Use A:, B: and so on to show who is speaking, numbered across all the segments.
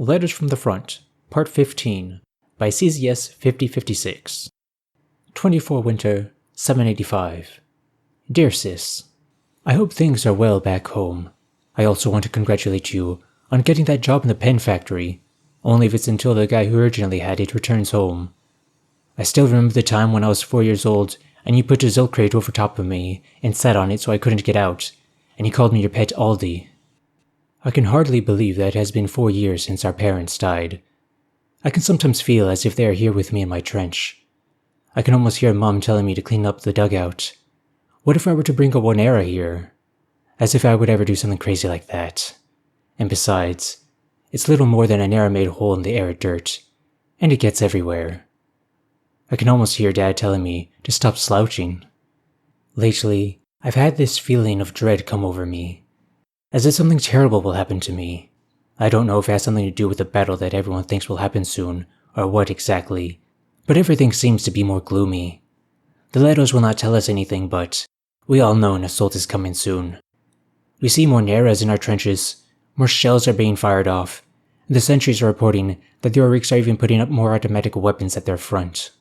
A: Letters from the Front, Part 15, by CZS 5056. 24 Winter, 785. Dear Sis, I hope things are well back home. I also want to congratulate you on getting that job in the pen factory, only if it's until the guy who originally had it returns home. I still remember the time when I was 4 years old and you put a Zilk crate over top of me and sat on it so I couldn't get out, and you called me your pet Aldi. I can hardly believe that it has been 4 years since our parents died. I can sometimes feel as if they are here with me in my trench. I can almost hear Mom telling me to clean up the dugout. What if I were to bring a Wonera here? As if I would ever do something crazy like that. And besides, it's little more than an air-made hole in the arid dirt, and it gets everywhere. I can almost hear Dad telling me to stop slouching. Lately, I've had this feeling of dread come over me. As if something terrible will happen to me. I don't know if it has something to do with the battle that everyone thinks will happen soon, or what exactly, but everything seems to be more gloomy. The letters will not tell us anything, but we all know an assault is coming soon. We see more Neras in our trenches, more shells are being fired off, and the sentries are reporting that the Oriks are even putting up more automatic weapons at their front.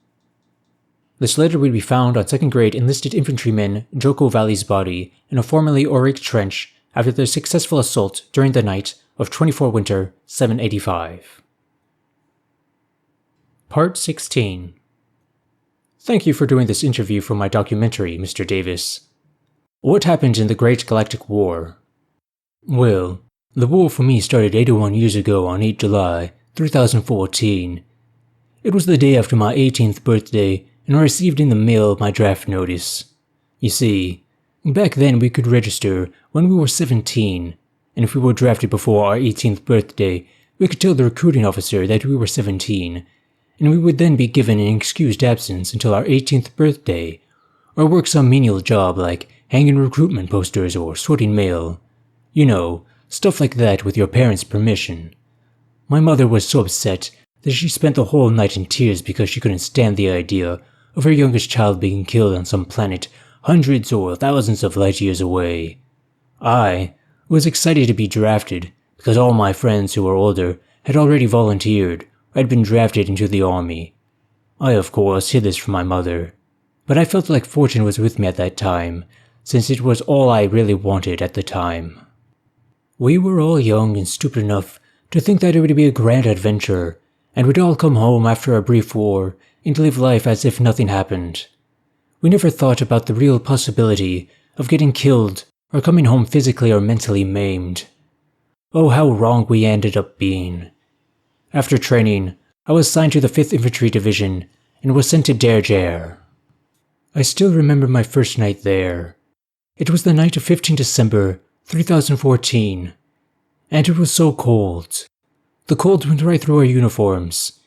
A: This letter would be found on 2nd grade enlisted infantryman Joko Valley's body in a formerly Orik trench after the successful assault during the night of 24 Winter, 785. Part 16. Thank you for doing this interview for my documentary, Mr. Davis. What happened in the Great Galactic War? Well, the war for me started 81 years ago on 8 July, 3014. It was the day after my 18th birthday, and I received in the mail my draft notice. You see, back then we could register when we were 17, and if we were drafted before our 18th birthday, we could tell the recruiting officer that we were 17, and we would then be given an excused absence until our 18th birthday, or work some menial job like hanging recruitment posters or sorting mail. You know, stuff like that with your parents' permission. My mother was so upset that she spent the whole night in tears because she couldn't stand the idea of her youngest child being killed on some planet hundreds or thousands of light years away. I was excited to be drafted because all my friends who were older had already volunteered or had been drafted into the army. I, of course, hid this from my mother, but I felt like fortune was with me at that time, since it was all I really wanted at the time. We were all young and stupid enough to think that it would be a grand adventure, and we'd all come home after a brief war and live life as if nothing happened. We never thought about the real possibility of getting killed or coming home physically or mentally maimed. Oh, how wrong we ended up being. After training, I was assigned to the 5th Infantry Division and was sent to Dar Jar. I still remember my first night there. It was the night of 15 December, 3014, and it was so cold. The cold went right through our uniforms.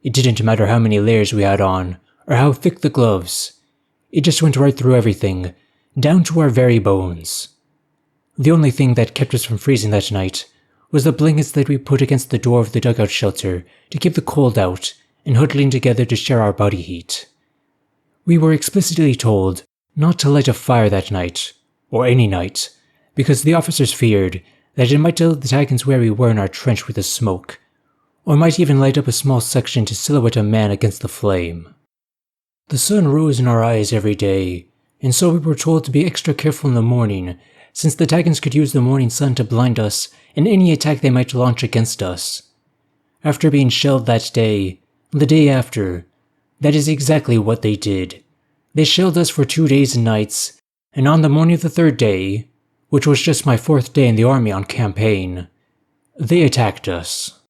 A: It didn't matter how many layers we had on, or how thick the gloves. It just went right through everything, down to our very bones. The only thing that kept us from freezing that night was the blankets that we put against the door of the dugout shelter to keep the cold out and huddling together to share our body heat. We were explicitly told not to light a fire that night, or any night, because the officers feared that it might tell the Titans where we were in our trench with the smoke, or might even light up a small section to silhouette a man against the flame. The sun rose in our eyes every day, and so we were told to be extra careful in the morning, since the Titans could use the morning sun to blind us in any attack they might launch against us. After being shelled that day, and the day after, that is exactly what they did. They shelled us for 2 days and nights, and on the morning of the 3rd day, which was just my 4th day in the army on campaign, they attacked us.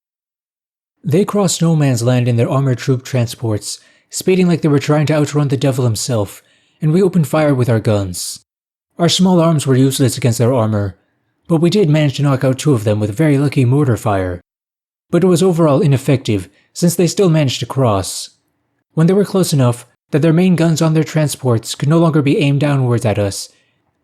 A: They crossed no man's land in their armored troop transports, speeding like they were trying to outrun the devil himself, and we opened fire with our guns. Our small arms were useless against their armor, but we did manage to knock out 2 of them with very lucky mortar fire. But it was overall ineffective, since they still managed to cross. When they were close enough that their main guns on their transports could no longer be aimed downwards at us,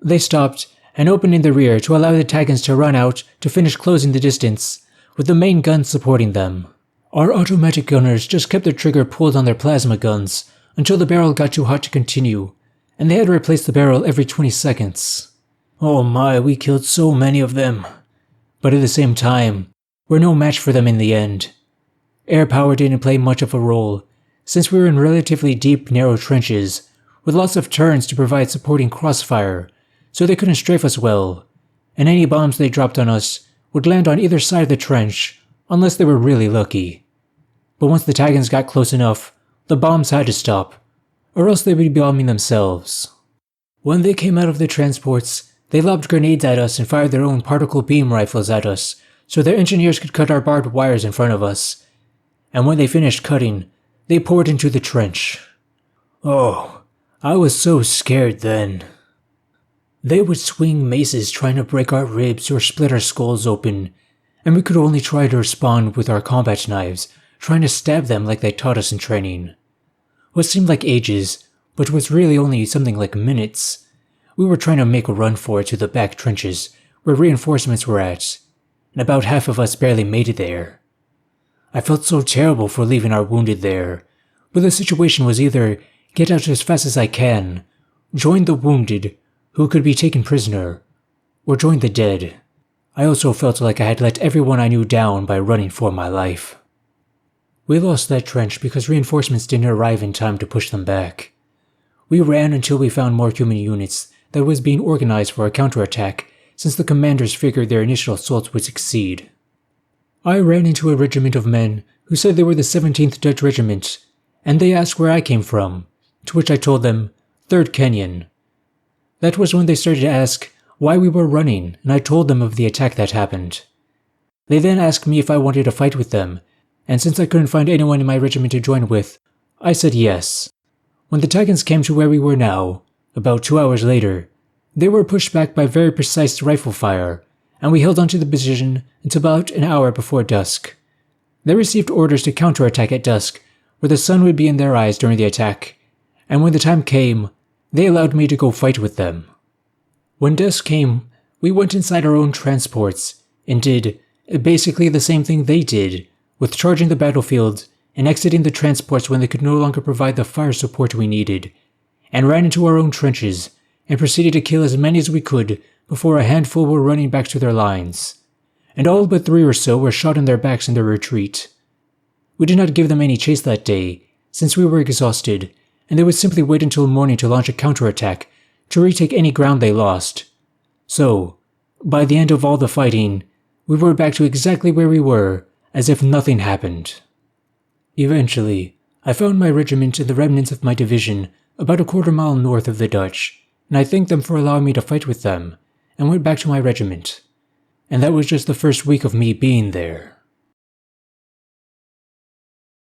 A: they stopped and opened in the rear to allow the Titans to run out to finish closing the distance, with the main guns supporting them. Our automatic gunners just kept their trigger pulled on their plasma guns until the barrel got too hot to continue, and they had to replace the barrel every 20 seconds. Oh my, we killed so many of them. But at the same time, were no match for them in the end. Air power didn't play much of a role, since we were in relatively deep, narrow trenches, with lots of turns to provide supporting crossfire, so they couldn't strafe us well, and any bombs they dropped on us would land on either side of the trench, unless they were really lucky. But once the Tagans got close enough, the bombs had to stop, or else they would be bombing themselves. When they came out of the transports, they lobbed grenades at us and fired their own particle beam rifles at us, so their engineers could cut our barbed wires in front of us. And when they finished cutting, they poured into the trench. Oh, I was so scared then. They would swing maces trying to break our ribs or split our skulls open, and we could only try to respond with our combat knives, trying to stab them like they taught us in training. What seemed like ages, but was really only something like minutes. We were trying to make a run for it to the back trenches, where reinforcements were at, and about half of us barely made it there. I felt so terrible for leaving our wounded there, but the situation was either get out as fast as I can, join the wounded, who could be taken prisoner, or join the dead. I also felt like I had let everyone I knew down by running for my life. We lost that trench because reinforcements didn't arrive in time to push them back. We ran until we found more human units that was being organized for a counterattack, since the commanders figured their initial assaults would succeed. I ran into a regiment of men who said they were the 17th Dutch Regiment, and they asked where I came from, to which I told them, 3rd Kenyan. That was when they started to ask why we were running, and I told them of the attack that happened. They then asked me if I wanted to fight with them, and since I couldn't find anyone in my regiment to join with, I said yes. When the Tagans came to where we were now, about 2 hours later, they were pushed back by very precise rifle fire, and we held onto the position until about an hour before dusk. They received orders to counterattack at dusk, where the sun would be in their eyes during the attack, and when the time came, they allowed me to go fight with them. When dusk came, we went inside our own transports, and did basically the same thing they did, with charging the battlefield and exiting the transports when they could no longer provide the fire support we needed, and ran into our own trenches, and proceeded to kill as many as we could before a handful were running back to their lines, and all but 3 or so were shot in their backs in their retreat. We did not give them any chase that day, since we were exhausted, and they would simply wait until morning to launch a counterattack to retake any ground they lost. So, by the end of all the fighting, we were back to exactly where we were, as if nothing happened. Eventually, I found my regiment and the remnants of my division about a quarter-mile north of the Dutch, and I thanked them for allowing me to fight with them, and went back to my regiment. And that was just the first week of me being there.